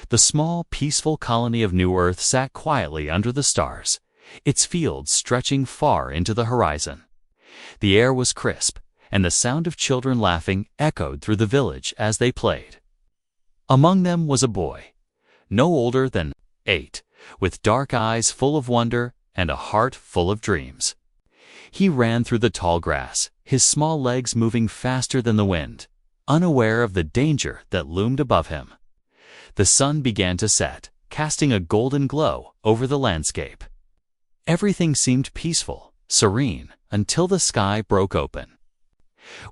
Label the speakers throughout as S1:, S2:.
S1: The small, peaceful colony of New Earth sat quietly under the stars, its fields stretching far into the horizon. The air was crisp, and the sound of children laughing echoed through the village as they played. Among them was a boy, no older than 8, with dark eyes full of wonder and a heart full of dreams. He ran through the tall grass, his small legs moving faster than the wind, unaware of the danger that loomed above him. The sun began to set, casting a golden glow over the landscape. Everything seemed peaceful, serene, until the sky broke open.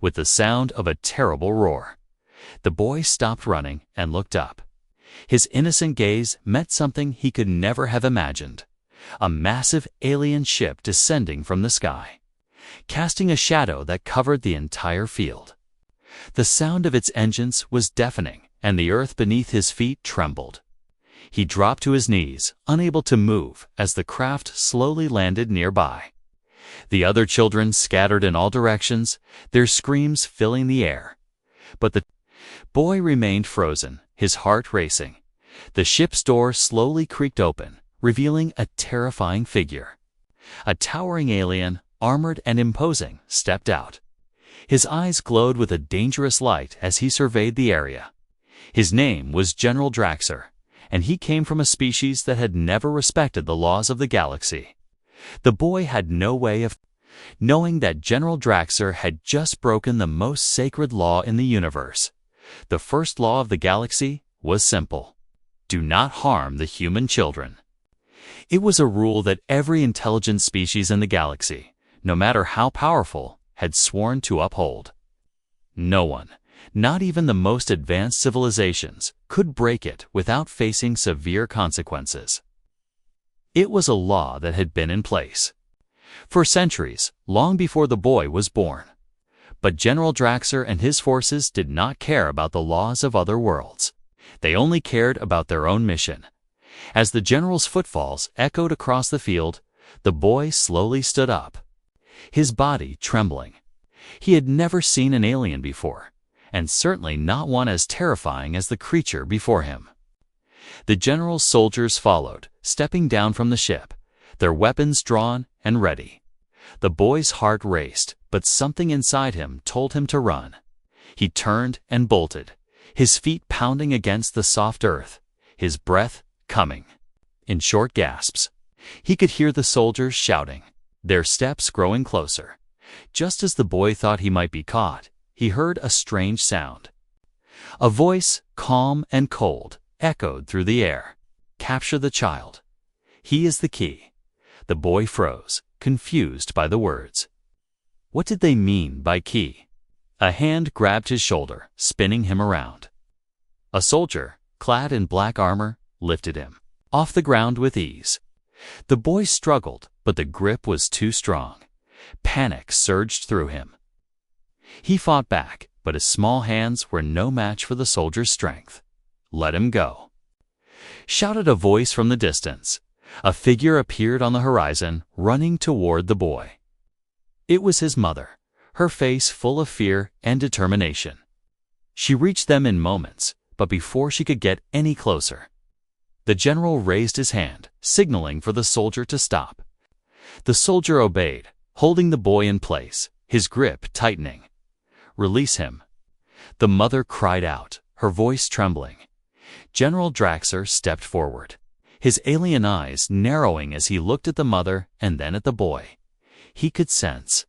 S1: With the sound of a terrible roar, the boy stopped running and looked up. His innocent gaze met something he could never have imagined: a massive alien ship descending from the sky, casting a shadow that covered the entire field. The sound of its engines was deafening, and the earth beneath his feet trembled. He dropped to his knees, unable to move, as the craft slowly landed nearby. The other children scattered in all directions, their screams filling the air. But the boy remained frozen, his heart racing. The ship's door slowly creaked open, revealing a terrifying figure. A towering alien, armored and imposing, stepped out. His eyes glowed with a dangerous light as he surveyed the area. His name was General Draxer, and he came from a species that had never respected the laws of the galaxy. The boy had no way of knowing that General Draxer had just broken the most sacred law in the universe. The first law of the galaxy was simple: do not harm the human children. It was a rule that every intelligent species in the galaxy, no matter how powerful, had sworn to uphold. No one, not even the most advanced civilizations, could break it without facing severe consequences. It was a law that had been in place for centuries, long before the boy was born. But General Draxer and his forces did not care about the laws of other worlds. They only cared about their own mission. As the general's footfalls echoed across the field, the boy slowly stood up, his body trembling. He had never seen an alien before, and certainly not one as terrifying as the creature before him. The general's soldiers followed, stepping down from the ship, their weapons drawn and ready. The boy's heart raced, but something inside him told him to run. He turned and bolted, his feet pounding against the soft earth, his breath coming in short gasps. He could hear the soldiers shouting, their steps growing closer. Just as the boy thought he might be caught, he heard a strange sound. A voice, calm and cold, echoed through the air. "Capture the child. He is the key." The boy froze, confused by the words. What did they mean by key? A hand grabbed his shoulder, spinning him around. A soldier, clad in black armor, lifted him off the ground with ease. The boy struggled, but the grip was too strong. Panic surged through him. He fought back, but his small hands were no match for the soldier's strength. "Let him go," shouted a voice from the distance. A figure appeared on the horizon, running toward the boy. It was his mother, her face full of fear and determination. She reached them in moments, but before she could get any closer, the general raised his hand, signaling for the soldier to stop. The soldier obeyed, holding the boy in place, his grip tightening. "Release him," the mother cried out, her voice trembling. General Draxer stepped forward, his alien eyes narrowing as he looked at the mother and then at the boy. He could sense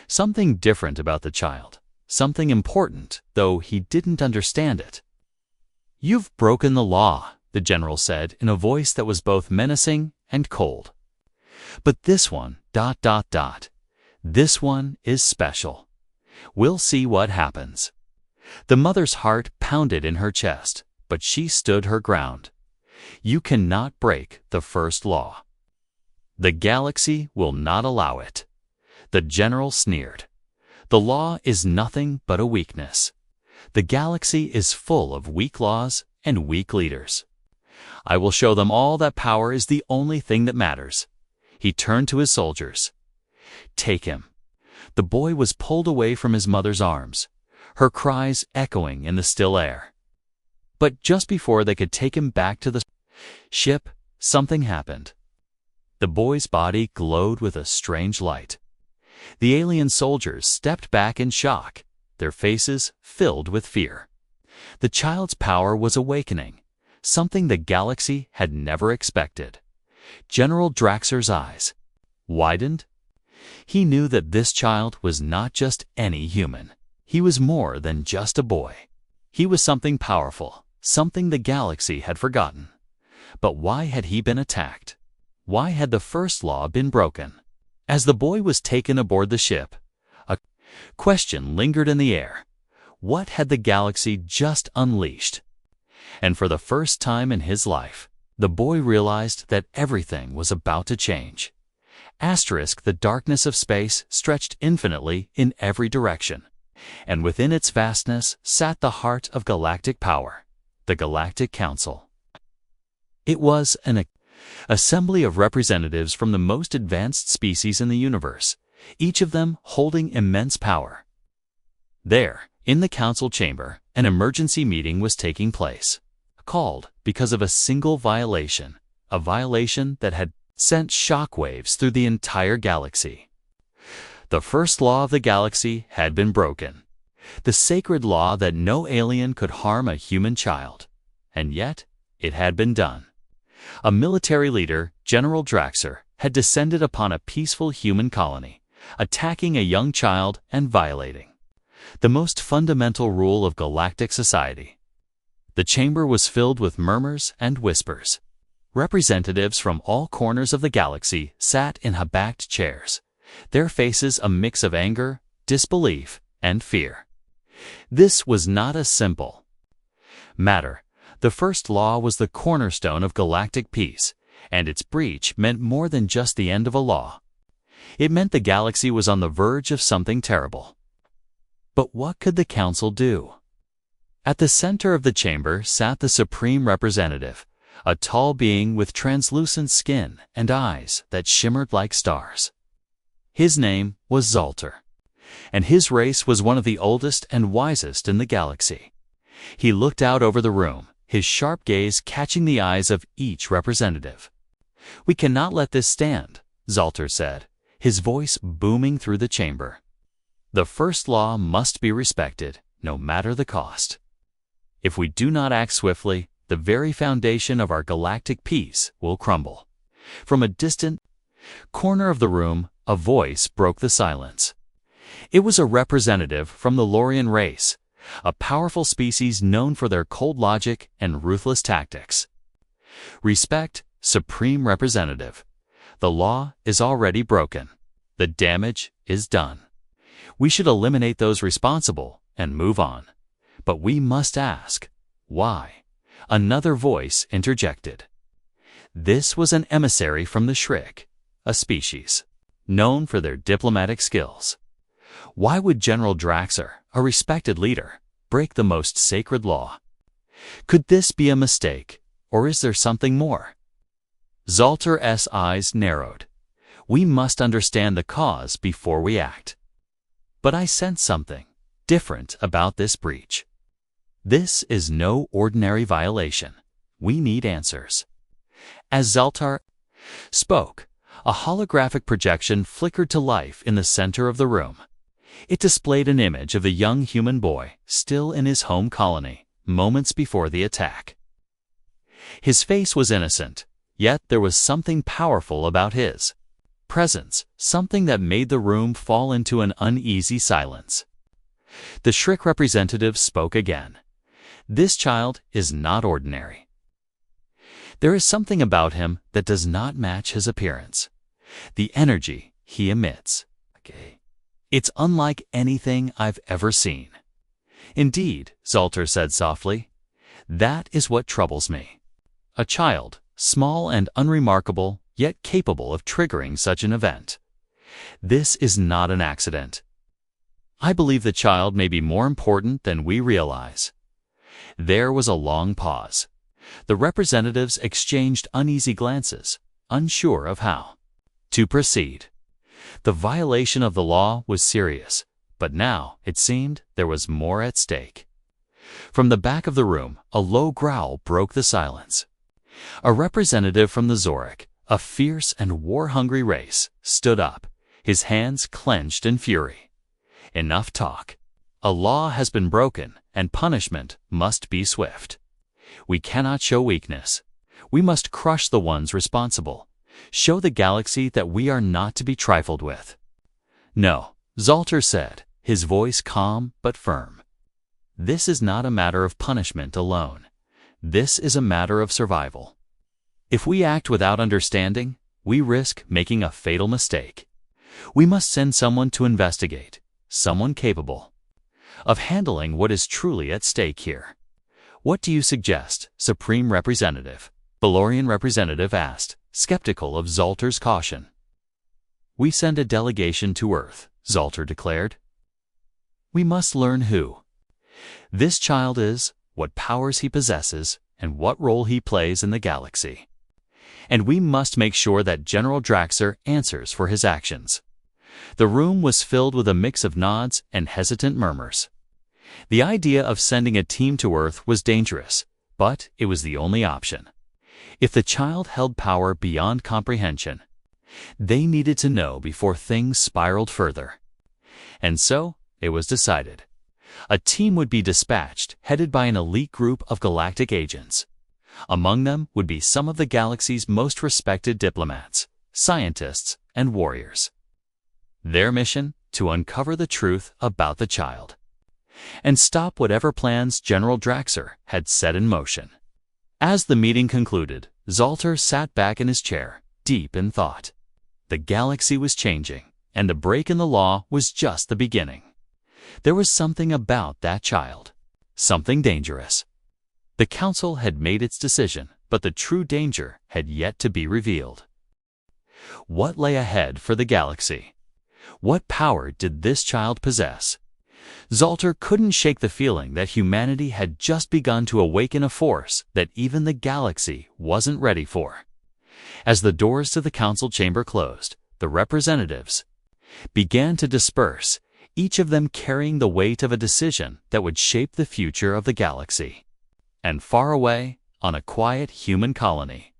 S1: something different about the child, something important, though he didn't understand it. "You've broken the law," the general said in a voice that was both menacing and cold. "But this one, ... this one is special. We'll see what happens." The mother's heart pounded in her chest, but she stood her ground. "You cannot break the first law. The galaxy will not allow it." The general sneered. "The law is nothing but a weakness. The galaxy is full of weak laws and weak leaders. I will show them all that power is the only thing that matters." He turned to his soldiers. "Take him." The boy was pulled away from his mother's arms, her cries echoing in the still air. But just before they could take him back to the ship, something happened. The boy's body glowed with a strange light. The alien soldiers stepped back in shock, their faces filled with fear. The child's power was awakening, something the galaxy had never expected. General Draxer's eyes widened. He knew that this child was not just any human. He was more than just a boy. He was something powerful, something the galaxy had forgotten. But why had he been attacked? Why had the first law been broken? As the boy was taken aboard the ship, a question lingered in the air. What had the galaxy just unleashed? And for the first time in his life, the boy realized that everything was about to change. The darkness of space stretched infinitely in every direction, and within its vastness sat the heart of galactic power, the Galactic Council. It was an assembly of representatives from the most advanced species in the universe, each of them holding immense power. There, in the council chamber, an emergency meeting was taking place, called because of a single violation, a violation that had sent shockwaves through the entire galaxy. The first law of the galaxy had been broken, the sacred law that no alien could harm a human child, and yet it had been done. A military leader, General Draxer, had descended upon a peaceful human colony, attacking a young child and violating the most fundamental rule of galactic society. The chamber was filled with murmurs and whispers. Representatives from all corners of the galaxy sat in high-backed chairs, their faces a mix of anger, disbelief, and fear. This was not a simple matter. The first law was the cornerstone of galactic peace, and its breach meant more than just the end of a law. It meant the galaxy was on the verge of something terrible. But what could the council do? At the center of the chamber sat the supreme representative, a tall being with translucent skin and eyes that shimmered like stars. His name was Zaltar, and his race was one of the oldest and wisest in the galaxy. He looked out over the room, his sharp gaze catching the eyes of each representative. "We cannot let this stand," Zaltar said, his voice booming through the chamber. "The first law must be respected, no matter the cost. If we do not act swiftly, the very foundation of our galactic peace will crumble." From a distant corner of the room, a voice broke the silence. It was a representative from the Lorian race, a powerful species known for their cold logic and ruthless tactics. "Respect, Supreme Representative. The law is already broken. The damage is done. We should eliminate those responsible and move on. But we must ask, why?" Another voice interjected. This was an emissary from the Shriek, a species known for their diplomatic skills. Why would General Draxer, a respected leader, break the most sacred law? Could this be a mistake, or is there something more? Zaltar's eyes narrowed. "We must understand the cause before we act. But I sense something different about this breach. This is no ordinary violation. We need answers." As Zaltar spoke, a holographic projection flickered to life in the center of the room. It displayed an image of the young human boy still in his home colony, moments before the attack. His face was innocent, yet there was something powerful about his presence, something that made the room fall into an uneasy silence. The Shriek representative spoke again. "This child is not ordinary. There is something about him that does not match his appearance. The energy he emits. It's unlike anything I've ever seen." "Indeed," Zaltar said softly, "that is what troubles me. A child, small and unremarkable, yet capable of triggering such an event. This is not an accident. I believe the child may be more important than we realize." There was a long pause. The representatives exchanged uneasy glances, unsure of how to proceed. The violation of the law was serious, but now, it seemed, there was more at stake. From the back of the room, a low growl broke the silence. A representative from the Zoric, a fierce and war-hungry race, stood up, his hands clenched in fury. Enough talk. A law has been broken, and punishment must be swift. We cannot show weakness. We must crush the ones responsible. Show the galaxy that we are not to be trifled with. No, Zoltar said, his voice calm but firm. This is not a matter of punishment alone. This is a matter of survival. If we act without understanding, we risk making a fatal mistake. We must send someone to investigate, someone capable of handling what is truly at stake here. What do you suggest, Supreme Representative? Valorian representative asked, skeptical of Zoltar's caution. We send a delegation to Earth, Zoltar declared. We must learn who this child is, what powers he possesses, and what role he plays in the galaxy. And we must make sure that General Draxer answers for his actions. The room was filled with a mix of nods and hesitant murmurs. The idea of sending a team to Earth was dangerous, but it was the only option. If the child held power beyond comprehension, they needed to know before things spiraled further. And so, it was decided. A team would be dispatched, headed by an elite group of galactic agents. Among them would be some of the galaxy's most respected diplomats, scientists, and warriors. Their mission? To uncover the truth about the child and stop whatever plans General Draxer had set in motion. As the meeting concluded, Zoltar sat back in his chair, deep in thought. The galaxy was changing, and the break in the law was just the beginning. There was something about that child, something dangerous. The council had made its decision, but the true danger had yet to be revealed. What lay ahead for the galaxy? What power did this child possess? Zoltar couldn't shake the feeling that humanity had just begun to awaken a force that even the galaxy wasn't ready for. As the doors to the council chamber closed, the representatives began to disperse, each of them carrying the weight of a decision that would shape the future of the galaxy. And far away, on a quiet human colony,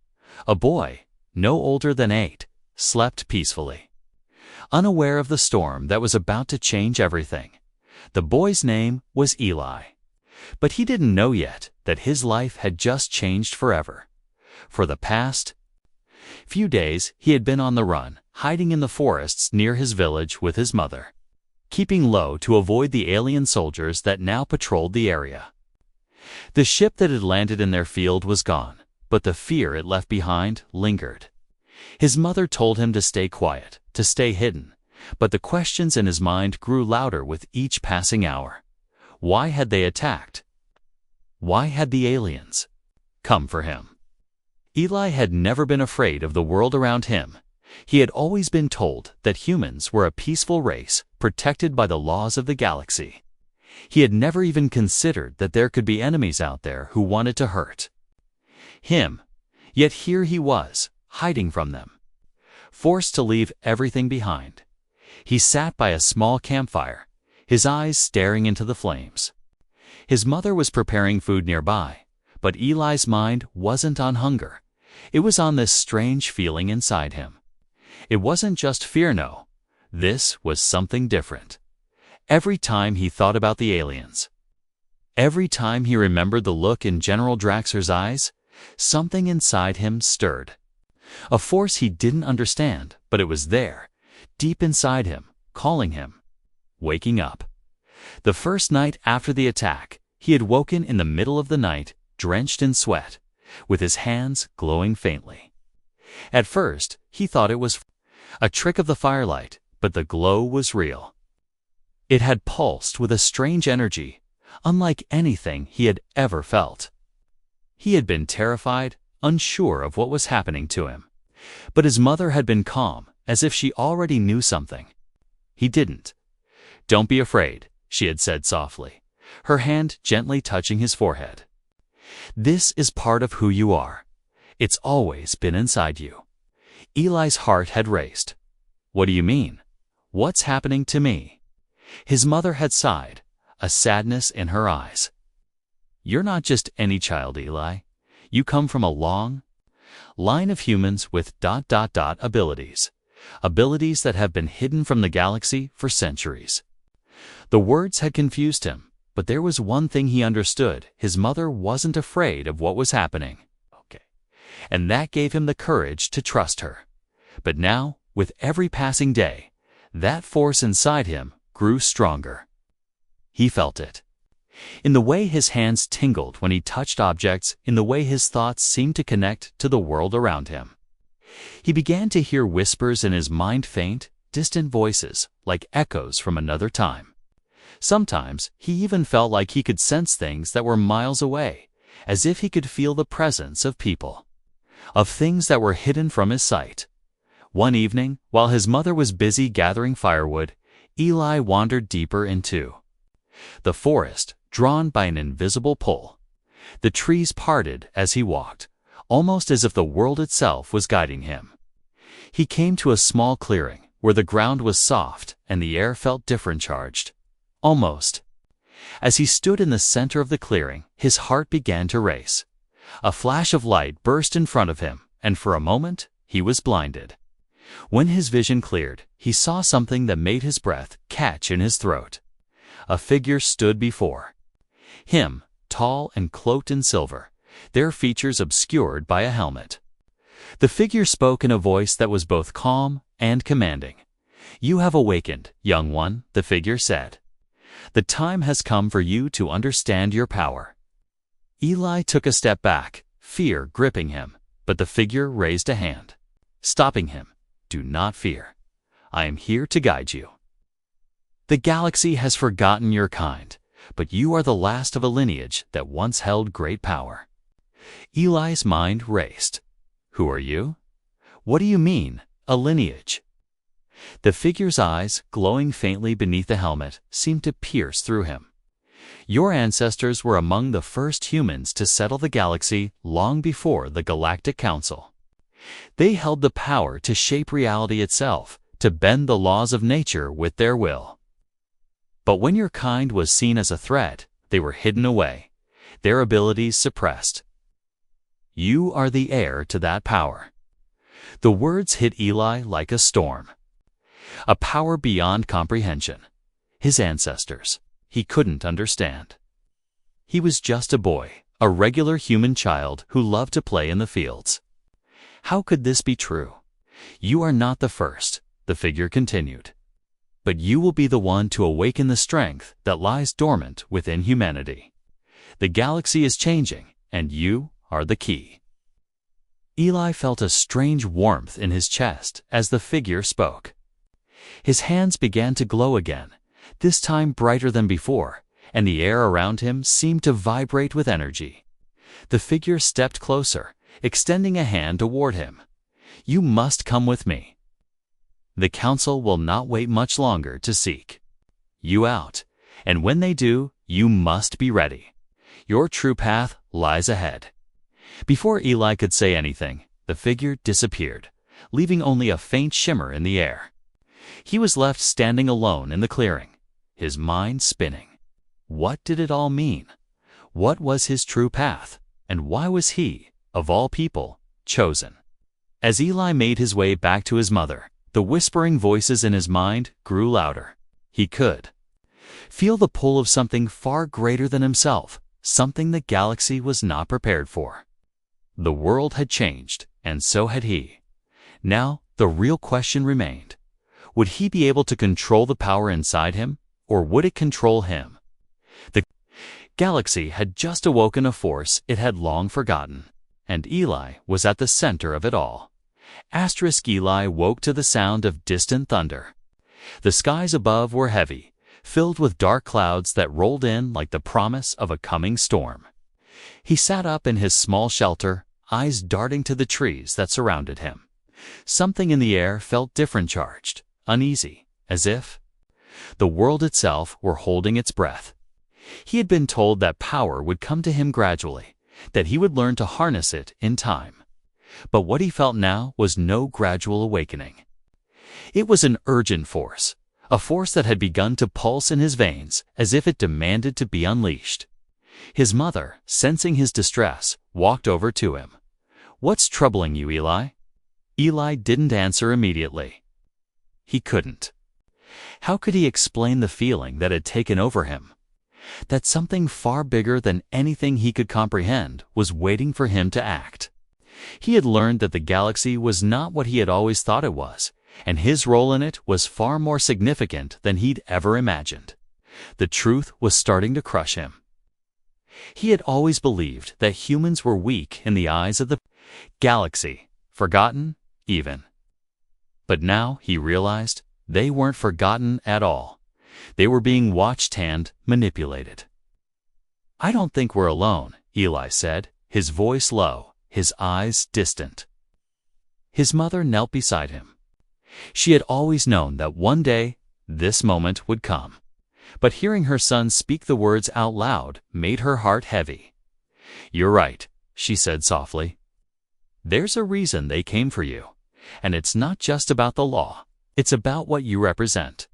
S1: a boy, no older than 8, slept peacefully. Unaware of the storm that was about to change everything, the boy's name was Eli. But he didn't know yet that his life had just changed forever. For the past few days, he had been on the run, hiding in the forests near his village with his mother, keeping low to avoid the alien soldiers that now patrolled the area. The ship that had landed in their field was gone, but the fear it left behind lingered. His mother told him to stay quiet, to stay hidden, but the questions in his mind grew louder with each passing hour. Why had they attacked? Why had the aliens come for him? Eli had never been afraid of the world around him. He had always been told that humans were a peaceful race, protected by the laws of the galaxy. He had never even considered that there could be enemies out there who wanted to hurt him. Yet here he was, hiding from them, forced to leave everything behind. He sat by a small campfire, his eyes staring into the flames. His mother was preparing food nearby, but Eli's mind wasn't on hunger. It was on this strange feeling inside him. It wasn't just fear, no. This was something different. Every time he thought about the aliens, every time he remembered the look in General Draxer's eyes, something inside him stirred. A force he didn't understand, but it was there, deep inside him, calling him, waking up. The first night after the attack, he had woken in the middle of the night, drenched in sweat, with his hands glowing faintly. At first, he thought it was a trick of the firelight, but the glow was real. It had pulsed with a strange energy, unlike anything he had ever felt. He had been terrified, unsure of what was happening to him. But his mother had been calm, as if she already knew something. He didn't. "Don't be afraid," she had said softly, her hand gently touching his forehead. "This is part of who you are. It's always been inside you." Eli's heart had raced. "What do you mean? What's happening to me?" His mother had sighed, a sadness in her eyes. You're not just any child, Eli. You come from a long line of humans with abilities. Abilities that have been hidden from the galaxy for centuries. The words had confused him, but there was one thing he understood. His mother wasn't afraid of what was happening. And that gave him the courage to trust her. But now, with every passing day, that force inside him grew stronger. He felt it. In the way his hands tingled when he touched objects, in the way his thoughts seemed to connect to the world around him. He began to hear whispers in his mind, faint, distant voices, like echoes from another time. Sometimes he even felt like he could sense things that were miles away, as if he could feel the presence of people, of things that were hidden from his sight. One evening, while his mother was busy gathering firewood, Eli wandered deeper into the forest, drawn by an invisible pull. The trees parted as he walked, almost as if the world itself was guiding him. He came to a small clearing, where the ground was soft and the air felt different, charged. Almost. As he stood in the center of the clearing, his heart began to race. A flash of light burst in front of him, and for a moment, he was blinded. When his vision cleared, he saw something that made his breath catch in his throat. A figure stood before him, tall and cloaked in silver, their features obscured by a helmet. The figure spoke in a voice that was both calm and commanding. "You have awakened, young one," the figure said. "The time has come for you to understand your power." Eli took a step back, fear gripping him, but the figure raised a hand, stopping him. "Do not fear. I am here to guide you. The galaxy has forgotten your kind, but you are the last of a lineage that once held great power." Eli's mind raced. "Who are you? What do you mean, a lineage?" The figure's eyes, glowing faintly beneath the helmet, seemed to pierce through him. "Your ancestors were among the first humans to settle the galaxy long before the Galactic Council. They held the power to shape reality itself, to bend the laws of nature with their will. But when your kind was seen as a threat, they were hidden away, their abilities suppressed. You are the heir to that power." The words hit Eli like a storm. A power beyond comprehension. His ancestors. He couldn't understand. He was just a boy, a regular human child who loved to play in the fields. How could this be true? "You are not the first," the figure continued. "But you will be the one to awaken the strength that lies dormant within humanity. The galaxy is changing, and you are the key." Eli felt a strange warmth in his chest as the figure spoke. His hands began to glow again, this time brighter than before, and the air around him seemed to vibrate with energy. The figure stepped closer, extending a hand toward him. "You must come with me. The council will not wait much longer to seek you out, and when they do, you must be ready. Your true path lies ahead." Before Eli could say anything, the figure disappeared, leaving only a faint shimmer in the air. He was left standing alone in the clearing, his mind spinning. What did it all mean? What was his true path? And why was he, of all people, chosen? As Eli made his way back to his mother, the whispering voices in his mind grew louder. He could feel the pull of something far greater than himself, something the galaxy was not prepared for. The world had changed, and so had he. Now, the real question remained. Would he be able to control the power inside him, or would it control him? The galaxy had just awoken a force it had long forgotten, and Eli was at the center of it all. Eli woke to the sound of distant thunder. The skies above were heavy, filled with dark clouds that rolled in like the promise of a coming storm. He sat up in his small shelter, eyes darting to the trees that surrounded him. Something in the air felt different, charged, uneasy, as if the world itself were holding its breath. He had been told that power would come to him gradually, that he would learn to harness it in time. But what he felt now was no gradual awakening. It was an urgent force, a force that had begun to pulse in his veins as if it demanded to be unleashed. His mother, sensing his distress, walked over to him. "What's troubling you, Eli?" Eli didn't answer immediately. He couldn't. How could he explain the feeling that had taken over him? That something far bigger than anything he could comprehend was waiting for him to act. He had learned that the galaxy was not what he had always thought it was, and his role in it was far more significant than he'd ever imagined. The truth was starting to crush him. He had always believed that humans were weak in the eyes of the galaxy, forgotten, even. But now he realized they weren't forgotten at all. They were being watched and manipulated. "I don't think we're alone," Eli said, his voice low, his eyes distant. His mother knelt beside him. She had always known that one day this moment would come. But hearing her son speak the words out loud made her heart heavy. "You're right," she said softly. "There's a reason they came for you. And it's not just about the law. It's about what you represent."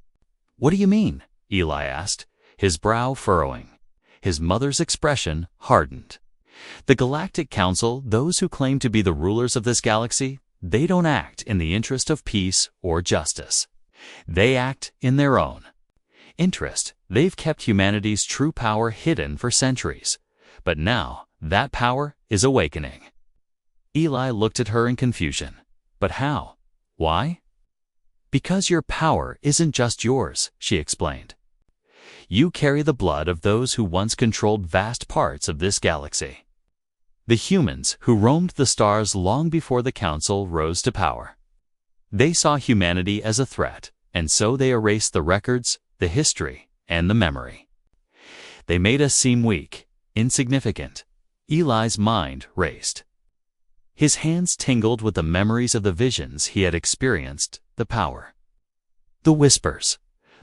S1: "What do you mean?" Eli asked, his brow furrowing. His mother's expression hardened. "The Galactic Council, those who claim to be the rulers of this galaxy, they don't act in the interest of peace or justice. They act in their own interest. They've kept humanity's true power hidden for centuries. But now that power is awakening." Eli looked at her in confusion. "But how? Why?" "Because your power isn't just yours," she explained. "You carry the blood of those who once controlled vast parts of this galaxy. The humans who roamed the stars long before the Council rose to power. They saw humanity as a threat, and so they erased the records, the history, and the memory. They made us seem weak, insignificant." Eli's mind raced. His hands tingled with the memories of the visions he had experienced, the power. The whispers,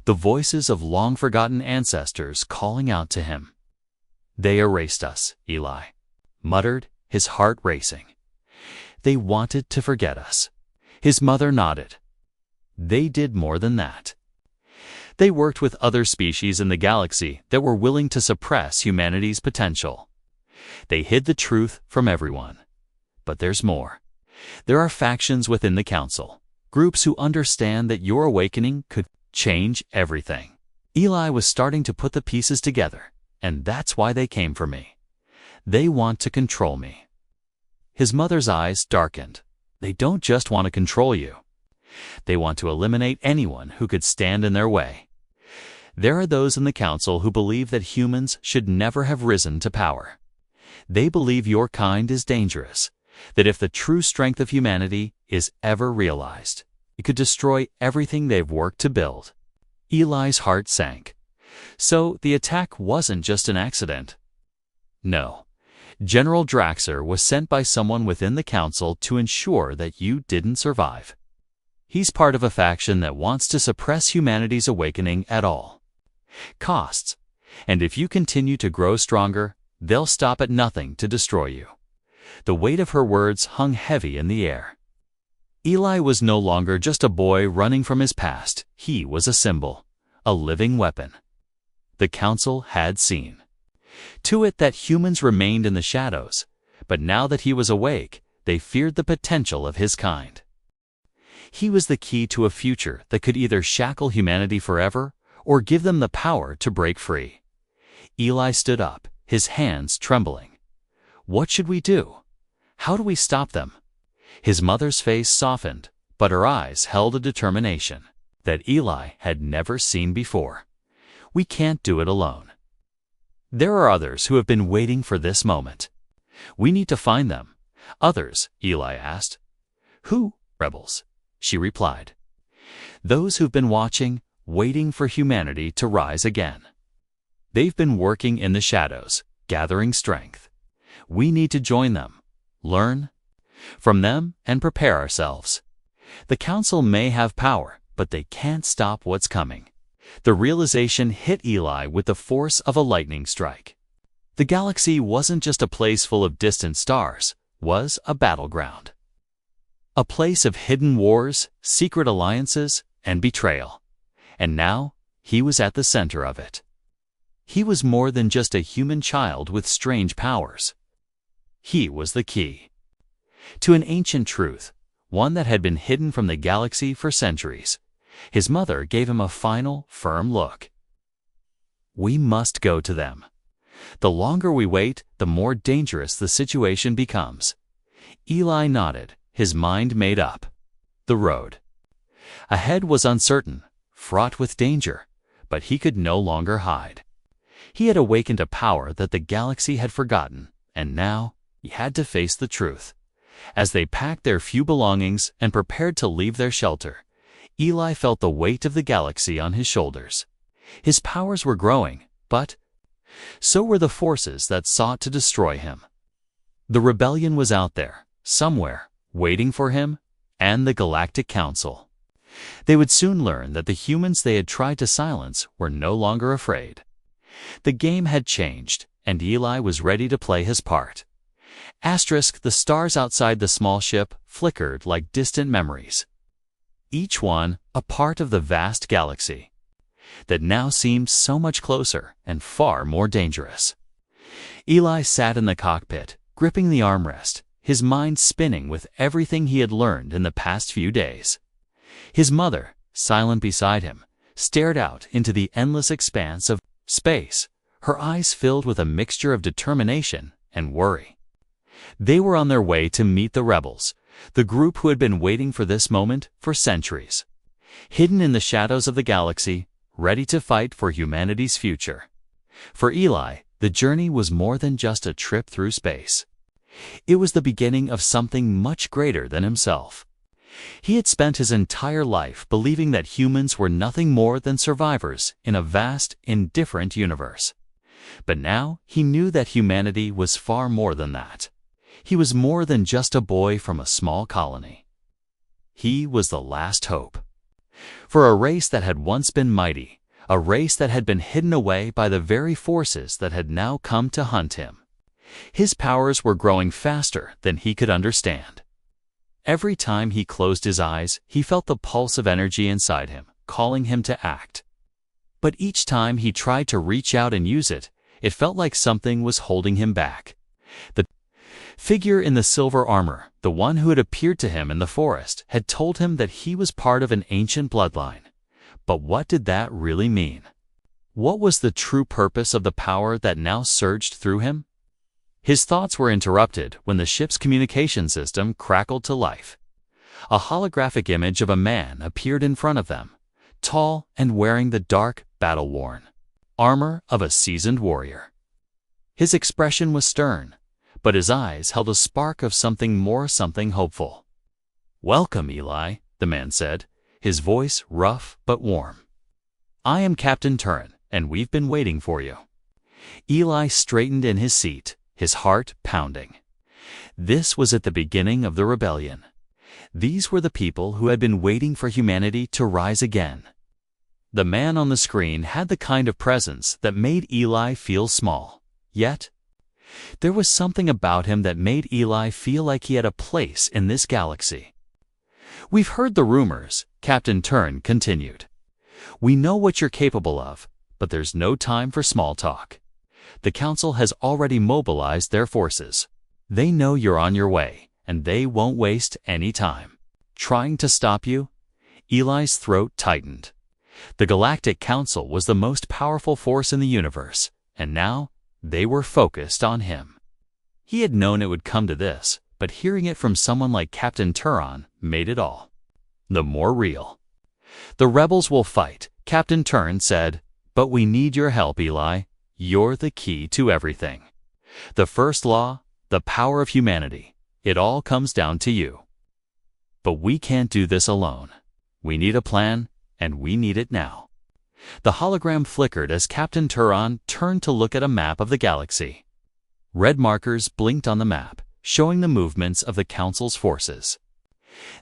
S1: the voices of long-forgotten ancestors calling out to him. "They erased us," Eli muttered, his heart racing. "They wanted to forget us." His mother nodded. "They did more than that. They worked with other species in the galaxy that were willing to suppress humanity's potential. They hid the truth from everyone. But there's more. There are factions within the Council, groups who understand that your awakening could change everything." Eli was starting to put the pieces together, "and that's why they came for me. They want to control me." His mother's eyes darkened. "They don't just want to control you. They want to eliminate anyone who could stand in their way. There are those in the Council who believe that humans should never have risen to power. They believe your kind is dangerous, that if the true strength of humanity is ever realized, it could destroy everything they've worked to build." Eli's heart sank. So the attack wasn't just an accident. No. General Draxer was sent by someone within the Council to ensure that you didn't survive. He's part of a faction that wants to suppress humanity's awakening at all costs. And if you continue to grow stronger, they'll stop at nothing to destroy you. The weight of her words hung heavy in the air. Eli was no longer just a boy running from his past. He was a symbol, a living weapon. The Council had seen to it that humans remained in the shadows, but now that he was awake, they feared the potential of his kind. He was the key to a future that could either shackle humanity forever or give them the power to break free. Eli stood up, his hands trembling. "What should we do? How do we stop them?" His mother's face softened, but her eyes held a determination that Eli had never seen before. "We can't do it alone. There are others who have been waiting for this moment. We need to find them." "Others?" Eli asked. "Who?" "Rebels," she replied. "Those who've been watching, waiting for humanity to rise again. They've been working in the shadows, gathering strength. We need to join them, learn from them, and prepare ourselves. The Council may have power, but they can't stop what's coming." The realization hit Eli with the force of a lightning strike. The galaxy wasn't just a place full of distant stars, was a battleground. A place of hidden wars, secret alliances, and betrayal. And now, he was at the center of it. He was more than just a human child with strange powers. He was the key to an ancient truth, one that had been hidden from the galaxy for centuries. His mother gave him a final, firm look. We must go to them. The longer we wait, the more dangerous the situation becomes. Eli nodded, his mind made up. The road ahead was uncertain, fraught with danger, but he could no longer hide. He had awakened a power that the galaxy had forgotten, and now he had to face the truth. As they packed their few belongings and prepared to leave their shelter, Eli felt the weight of the galaxy on his shoulders. His powers were growing, but so were the forces that sought to destroy him. The rebellion was out there, somewhere, waiting for him, and the Galactic Council. They would soon learn that the humans they had tried to silence were no longer afraid. The game had changed, and Eli was ready to play his part. The stars outside the small ship flickered like distant memories, each one a part of the vast galaxy that now seemed so much closer and far more dangerous. Eli sat in the cockpit, gripping the armrest, his mind spinning with everything he had learned in the past few days. His mother, silent beside him, stared out into the endless expanse of space, her eyes filled with a mixture of determination and worry. They were on their way to meet the rebels, the group who had been waiting for this moment for centuries. Hidden in the shadows of the galaxy, ready to fight for humanity's future. For Eli, the journey was more than just a trip through space. It was the beginning of something much greater than himself. He had spent his entire life believing that humans were nothing more than survivors in a vast, indifferent universe. But now he knew that humanity was far more than that. He was more than just a boy from a small colony. He was the last hope. For a race that had once been mighty, a race that had been hidden away by the very forces that had now come to hunt him. His powers were growing faster than he could understand. Every time he closed his eyes, he felt the pulse of energy inside him, calling him to act. But each time he tried to reach out and use it, it felt like something was holding him back. The figure in the silver armor, the one who had appeared to him in the forest, had told him that he was part of an ancient bloodline. But what did that really mean? What was the true purpose of the power that now surged through him? His thoughts were interrupted when the ship's communication system crackled to life. A holographic image of a man appeared in front of them, tall and wearing the dark, battle-worn armor of a seasoned warrior. His expression was stern, but his eyes held a spark of something hopeful. "Welcome, Eli," the man said, his voice rough but warm. "I am Captain Turin, and we've been waiting for you." Eli straightened in his seat, his heart pounding. This was at the beginning of the rebellion. These were the people who had been waiting for humanity to rise again. The man on the screen had the kind of presence that made Eli feel small. Yet, there was something about him that made Eli feel like he had a place in this galaxy. "We've heard the rumors," Captain Turin continued. "We know what you're capable of, but there's no time for small talk. The Council has already mobilized their forces. They know you're on your way, and they won't waste any time trying to stop you." Eli's throat tightened. The Galactic Council was the most powerful force in the universe, and now they were focused on him. He had known it would come to this, but hearing it from someone like Captain Turin made it all the more real. "The rebels will fight," Captain Turin said, "but we need your help, Eli. You're the key to everything. The first law, the power of humanity, it all comes down to you. But we can't do this alone. We need a plan, and we need it now." The hologram flickered as Captain Turin turned to look at a map of the galaxy. Red markers blinked on the map, showing the movements of the Council's forces.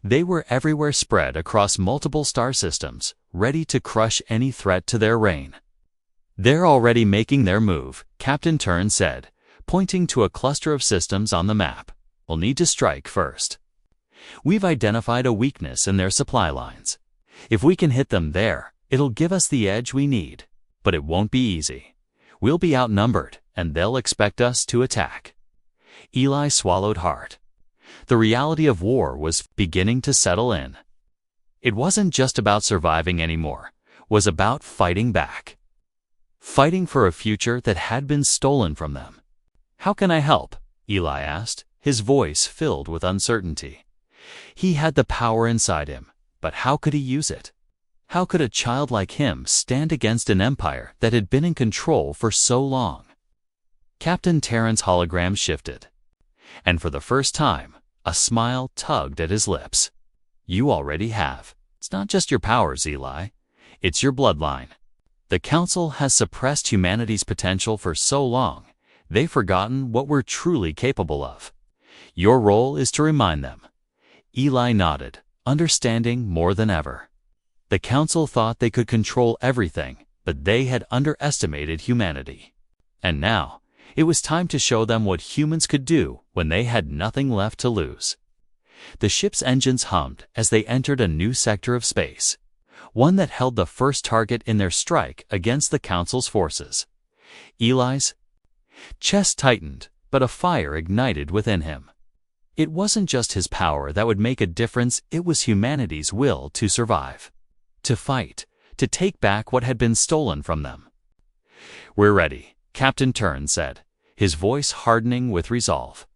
S1: They were everywhere, spread across multiple star systems, ready to crush any threat to their reign. "They're already making their move," Captain Turin said, pointing to a cluster of systems on the map. "We'll need to strike first. We've identified a weakness in their supply lines. If we can hit them there, it'll give us the edge we need. But it won't be easy. We'll be outnumbered, and they'll expect us to attack." Eli swallowed hard. The reality of war was beginning to settle in. It wasn't just about surviving anymore, it was about fighting back. Fighting for a future that had been stolen from them. "How can I help?" Eli asked, his voice filled with uncertainty. He had the power inside him, but how could he use it? How could a child like him stand against an empire that had been in control for so long? Captain Terran's hologram shifted, and for the first time, a smile tugged at his lips. "You already have. It's not just your powers, Eli. It's your bloodline. The Council has suppressed humanity's potential for so long, they've forgotten what we're truly capable of. Your role is to remind them." Eli nodded, understanding more than ever. The Council thought they could control everything, but they had underestimated humanity. And now, it was time to show them what humans could do when they had nothing left to lose. The ship's engines hummed as they entered a new sector of space, one that held the first target in their strike against the Council's forces. Eli's chest tightened, but a fire ignited within him. It wasn't just his power that would make a difference, it was humanity's will to survive, to fight, to take back what had been stolen from them. "We're ready," Captain Terran said, his voice hardening with resolve.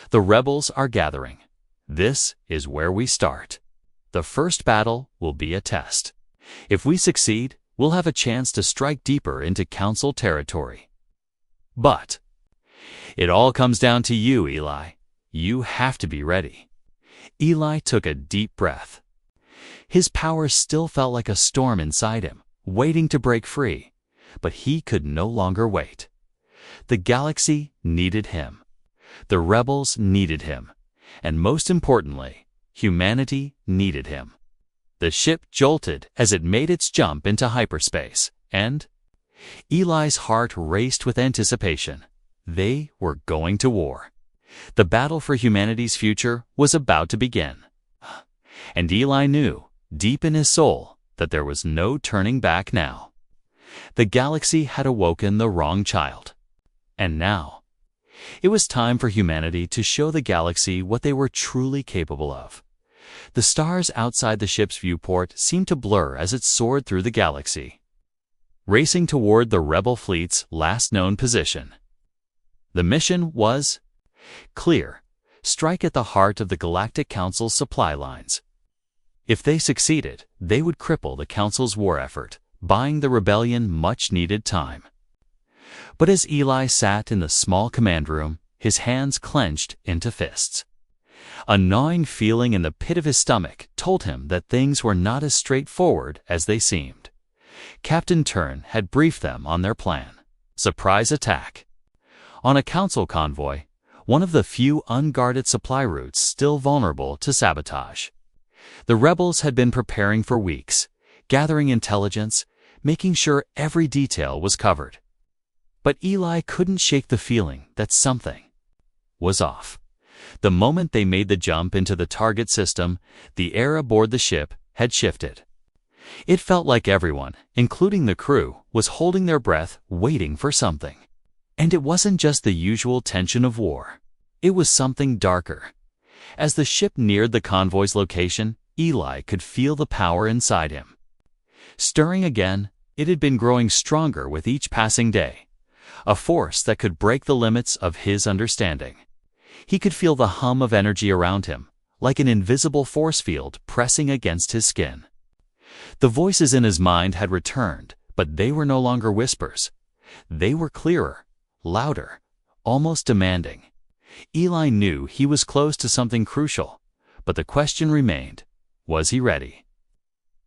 S1: "The rebels are gathering. This is where we start. The first battle will be a test. If we succeed, we'll have a chance to strike deeper into Council territory. But it all comes down to you, Eli. You have to be ready." Eli took a deep breath. His power still felt like a storm inside him, waiting to break free, but he could no longer wait. The galaxy needed him. The rebels needed him. And most importantly, humanity needed him. The ship jolted as it made its jump into hyperspace, and Eli's heart raced with anticipation. They were going to war. The battle for humanity's future was about to begin. And Eli knew, deep in his soul, that there was no turning back now. The galaxy had awoken the wrong child. And now, it was time for humanity to show the galaxy what they were truly capable of. The stars outside the ship's viewport seemed to blur as it soared through the galaxy, racing toward the rebel fleet's last known position. The mission was clear: strike at the heart of the Galactic Council's supply lines. If they succeeded, they would cripple the Council's war effort, buying the rebellion much-needed time. But as Eli sat in the small command room, his hands clenched into fists. A gnawing feeling in the pit of his stomach told him that things were not as straightforward as they seemed. Captain Terran had briefed them on their plan: surprise attack on a Council convoy, one of the few unguarded supply routes still vulnerable to sabotage. The rebels had been preparing for weeks, gathering intelligence, making sure every detail was covered. But Eli couldn't shake the feeling that something was off. The moment they made the jump into the target system, the air aboard the ship had shifted. It felt like everyone, including the crew, was holding their breath, waiting for something. And it wasn't just the usual tension of war. It was something darker. As the ship neared the convoy's location, Eli could feel the power inside him. Stirring again, it had been growing stronger with each passing day. A force that could break the limits of his understanding. He could feel the hum of energy around him, like an invisible force field pressing against his skin. The voices in his mind had returned, but they were no longer whispers. They were clearer, louder, almost demanding. Eli knew he was close to something crucial, but the question remained: was he ready?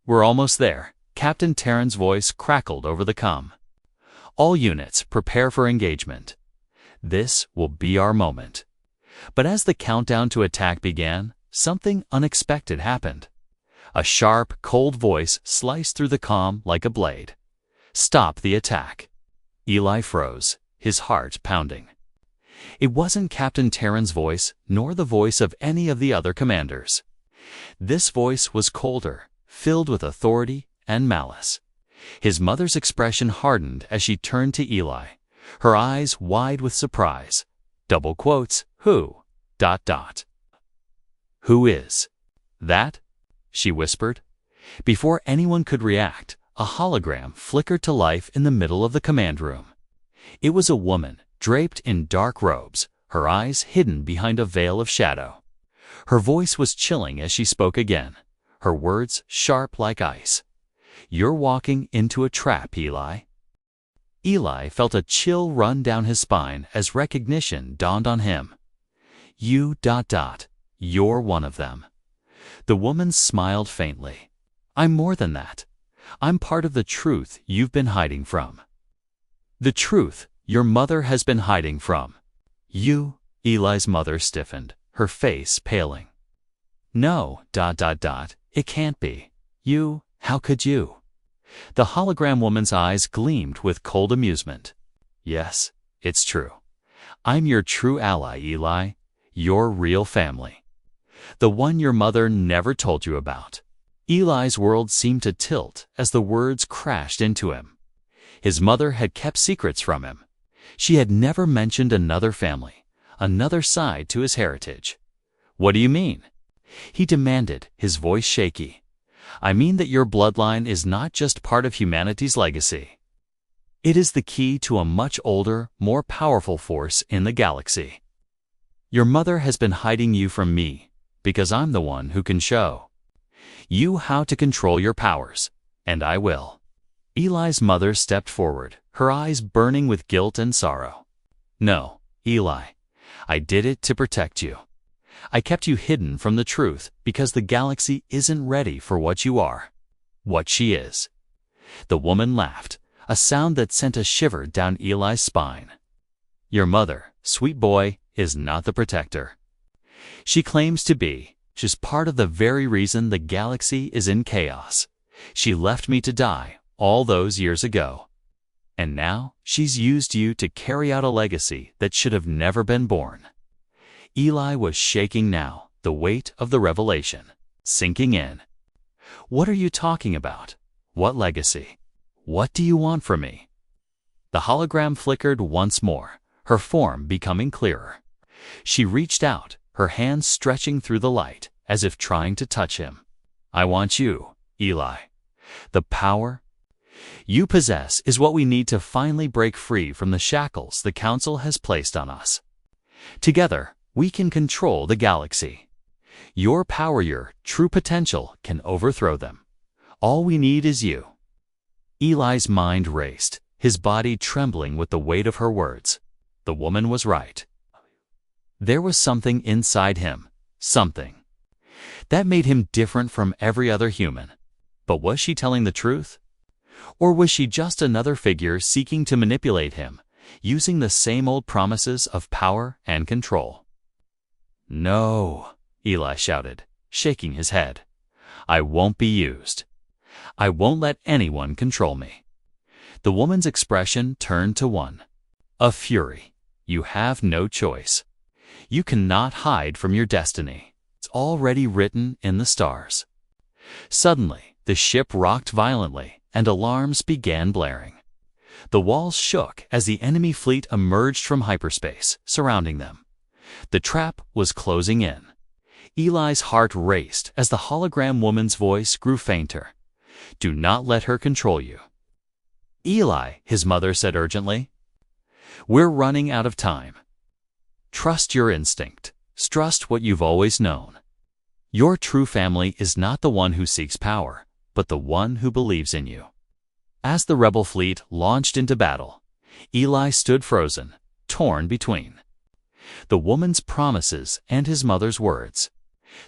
S1: "We're almost there," Captain Terran's voice crackled over the comm. "All units, prepare for engagement. This will be our moment." But as the countdown to attack began, something unexpected happened. A sharp, cold voice sliced through the comm like a blade. "Stop the attack." Eli froze, his heart pounding. It wasn't Captain Terran's voice, nor the voice of any of the other commanders. This voice was colder, filled with authority and malice. His mother's expression hardened as she turned to Eli, her eyes wide with surprise. Double quotes, who? ... Who is that? She whispered. Before anyone could react, a hologram flickered to life in the middle of the command room. It was a woman, draped in dark robes, her eyes hidden behind a veil of shadow. Her voice was chilling as she spoke again, her words sharp like ice. "You're walking into a trap, Eli." Eli felt a chill run down his spine as recognition dawned on him. "You... You're one of them." The woman smiled faintly. "I'm more than that. I'm part of the truth you've been hiding from." "The truth your mother has been hiding from." "You..." Eli's mother stiffened, her face paling. "No... It can't be. You... How could you?" The hologram woman's eyes gleamed with cold amusement. "Yes, it's true. I'm your true ally, Eli. Your real family. The one your mother never told you about." Eli's world seemed to tilt as the words crashed into him. His mother had kept secrets from him. She had never mentioned another family, another side to his heritage. "What do you mean?" he demanded, his voice shaky. "I mean that your bloodline is not just part of humanity's legacy. It is the key to a much older, more powerful force in the galaxy. Your mother has been hiding you from me, because I'm the one who can show you how to control your powers, and I will." Eli's mother stepped forward, her eyes burning with guilt and sorrow. "No, Eli, I did it to protect you. I kept you hidden from the truth because the galaxy isn't ready for what you are, what she is." The woman laughed, a sound that sent a shiver down Eli's spine. "Your mother, sweet boy, is not the protector. She claims to be. She's part of the very reason the galaxy is in chaos. She left me to die all those years ago. And now she's used you to carry out a legacy that should have never been born." Eli was shaking now, the weight of the revelation sinking in. "What are you talking about? What legacy? What do you want from me?" The hologram flickered once more, her form becoming clearer. She reached out, her hands stretching through the light, as if trying to touch him. "I want you, Eli. The power you possess is what we need to finally break free from the shackles the Council has placed on us. Together, we can control the galaxy. Your power, your true potential, can overthrow them. All we need is you." Eli's mind raced, his body trembling with the weight of her words. The woman was right. There was something inside him, something that made him different from every other human. But was she telling the truth? Or was she just another figure seeking to manipulate him, using the same old promises of power and control? "No," Eli shouted, shaking his head. "I won't be used. I won't let anyone control me." The woman's expression turned to one of fury. "You have no choice. You cannot hide from your destiny. It's already written in the stars." Suddenly, the ship rocked violently, and alarms began blaring. The walls shook as the enemy fleet emerged from hyperspace, surrounding them. The trap was closing in. Eli's heart raced as the hologram woman's voice grew fainter. "Do not let her control you." "Eli," his mother said urgently, "we're running out of time. Trust your instinct. Trust what you've always known. Your true family is not the one who seeks power, but the one who believes in you." As the rebel fleet launched into battle, Eli stood frozen, torn between the woman's promises and his mother's words.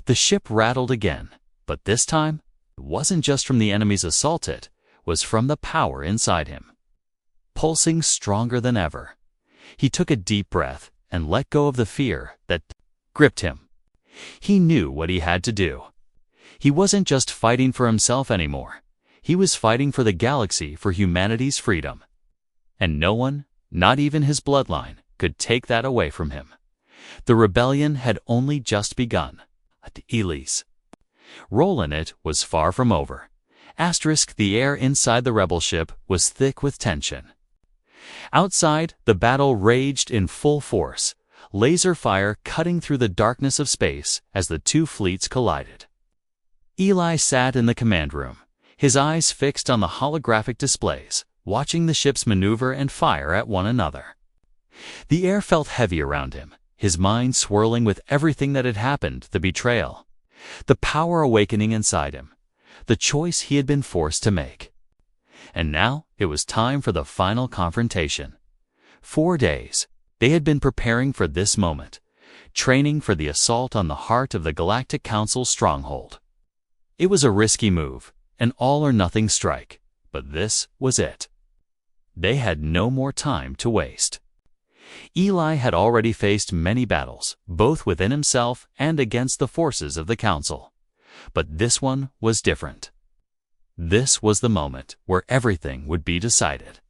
S1: The ship rattled again, but this time, it wasn't just from the enemy's assault, it was from the power inside him. Pulsing stronger than ever, he took a deep breath and let go of the fear that gripped him. He knew what he had to do. He wasn't just fighting for himself anymore. He was fighting for the galaxy, for humanity's freedom. And no one, not even his bloodline, could take that away from him. The rebellion had only just begun. Eli's role in it was far from over. The air inside the rebel ship was thick with tension. Outside, the battle raged in full force, laser fire cutting through the darkness of space as the two fleets collided. Eli sat in the command room, his eyes fixed on the holographic displays, watching the ships maneuver and fire at one another. The air felt heavy around him, his mind swirling with everything that had happened, the betrayal, the power awakening inside him, the choice he had been forced to make. And now it was time for the final confrontation. 4 days, they had been preparing for this moment, training for the assault on the heart of the Galactic Council stronghold. It was a risky move, an all-or-nothing strike, but this was it. They had no more time to waste. Eli had already faced many battles, both within himself and against the forces of the Council. But this one was different. This was the moment where everything would be decided.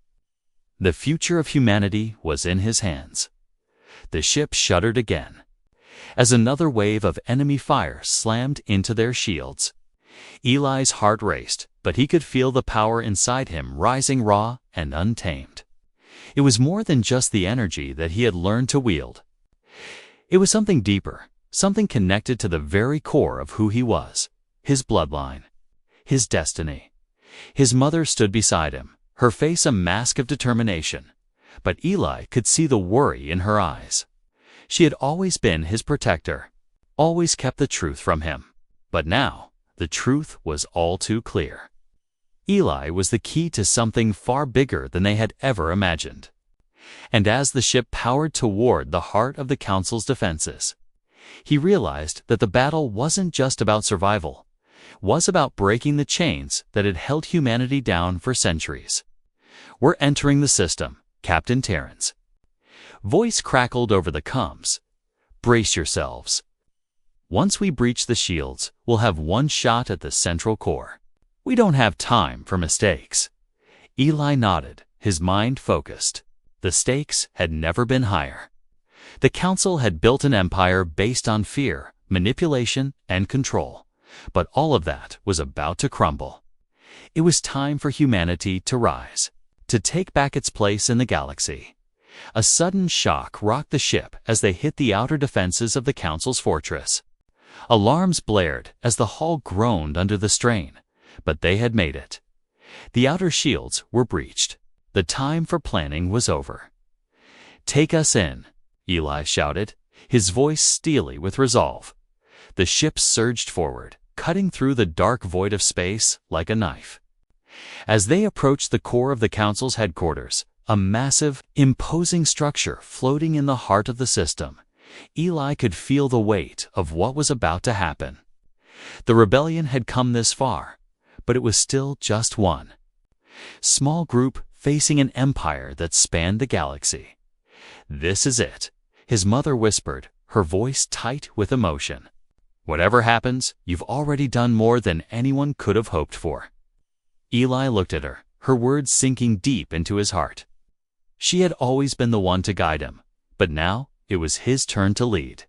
S1: The future of humanity was in his hands. The ship shuddered again, as another wave of enemy fire slammed into their shields. Eli's heart raced, but he could feel the power inside him rising raw and untamed. It was more than just the energy that he had learned to wield. It was something deeper, something connected to the very core of who he was, his bloodline, his destiny. His mother stood beside him, her face a mask of determination, but Eli could see the worry in her eyes. She had always been his protector, always kept the truth from him, but now the truth was all too clear. Eli was the key to something far bigger than they had ever imagined. And as the ship powered toward the heart of the Council's defenses, he realized that the battle wasn't just about survival, it was about breaking the chains that had held humanity down for centuries. "We're entering the system, Captain Terrans." Voice crackled over the comms. "Brace yourselves. Once we breach the shields, we'll have one shot at the central core. We don't have time for mistakes." Eli nodded, his mind focused. The stakes had never been higher. The Council had built an empire based on fear, manipulation, and control, but all of that was about to crumble. It was time for humanity to rise, to take back its place in the galaxy. A sudden shock rocked the ship as they hit the outer defenses of the Council's fortress. Alarms blared as the hull groaned under the strain, but they had made it. The outer shields were breached. The time for planning was over. "Take us in," Eli shouted, his voice steely with resolve. The ship surged forward, cutting through the dark void of space like a knife. As they approached the core of the Council's headquarters, a massive, imposing structure floating in the heart of the system, Eli could feel the weight of what was about to happen. The rebellion had come this far, but it was still just one small group facing an empire that spanned the galaxy. "This is it," his mother whispered, her voice tight with emotion. "Whatever happens, you've already done more than anyone could have hoped for." Eli looked at her, her words sinking deep into his heart. She had always been the one to guide him, but now it was his turn to lead.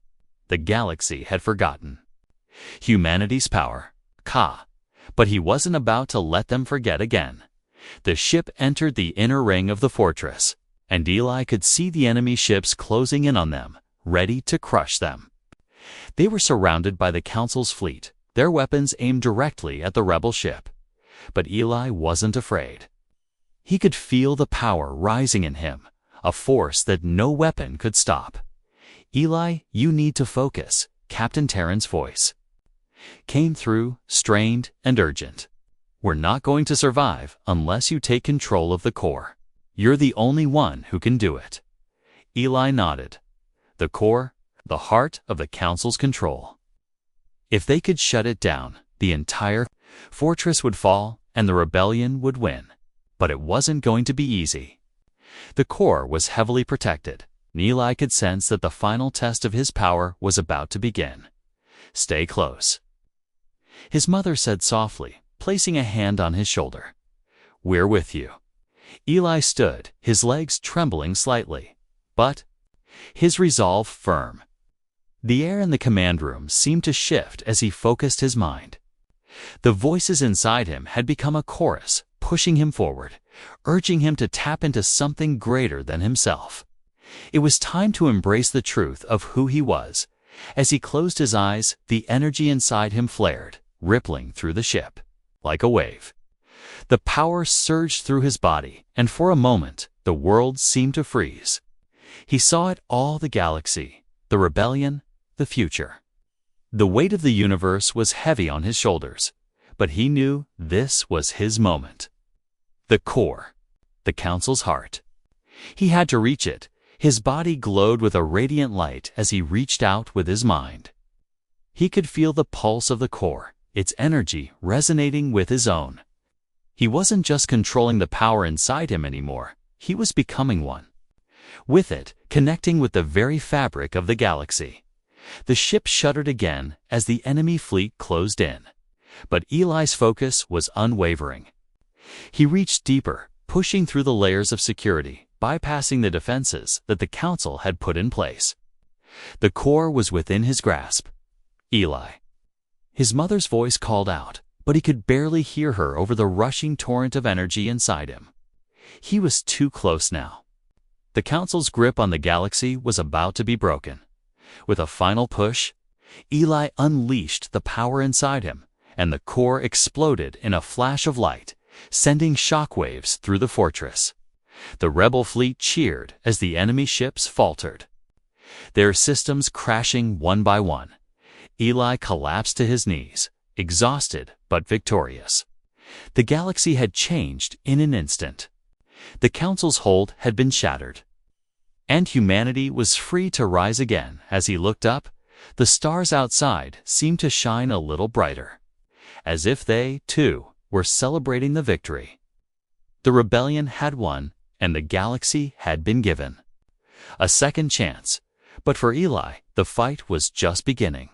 S1: The galaxy had forgotten humanity's power, but he wasn't about to let them forget again. The ship entered the inner ring of the fortress, and Eli could see the enemy ships closing in on them, ready to crush them. They were surrounded by the Council's fleet, their weapons aimed directly at the rebel ship. But Eli wasn't afraid. He could feel the power rising in him, a force that no weapon could stop. "Eli, you need to focus," Captain Terran's voice came through, strained and urgent. "We're not going to survive unless you take control of the core. You're the only one who can do it." Eli nodded. The core, the heart of the Council's control. If they could shut it down, the entire fortress would fall and the rebellion would win. But it wasn't going to be easy. The core was heavily protected, and Eli could sense that the final test of his power was about to begin. "Stay close," his mother said softly, placing a hand on his shoulder. "We're with you." Eli stood, his legs trembling slightly, but his resolve firm. The air in the command room seemed to shift as he focused his mind. The voices inside him had become a chorus, pushing him forward, urging him to tap into something greater than himself. It was time to embrace the truth of who he was. As he closed his eyes, the energy inside him flared, rippling through the ship like a wave. The power surged through his body, and for a moment, the world seemed to freeze. He saw it all: the galaxy, the rebellion, the future. The weight of the universe was heavy on his shoulders, but he knew this was his moment. The core, the Council's heart. He had to reach it. His body glowed with a radiant light as he reached out with his mind. He could feel the pulse of the core, its energy resonating with his own. He wasn't just controlling the power inside him anymore, he was becoming one. With it, connecting with the very fabric of the galaxy. The ship shuddered again as the enemy fleet closed in. But Eli's focus was unwavering. He reached deeper, pushing through the layers of security, bypassing the defenses that the Council had put in place. The core was within his grasp. Eli. His mother's voice called out, but he could barely hear her over the rushing torrent of energy inside him. He was too close now. The Council's grip on the galaxy was about to be broken. With a final push, Eli unleashed the power inside him, and the core exploded in a flash of light, sending shockwaves through the fortress. The rebel fleet cheered as the enemy ships faltered. Their systems crashing one by one. Eli collapsed to his knees, exhausted but victorious. The galaxy had changed in an instant. The Council's hold had been shattered. And humanity was free to rise again. As he looked up, the stars outside seemed to shine a little brighter, as if they, too, were celebrating the victory. The rebellion had won, and the galaxy had been given a second chance. But for Eli, the fight was just beginning.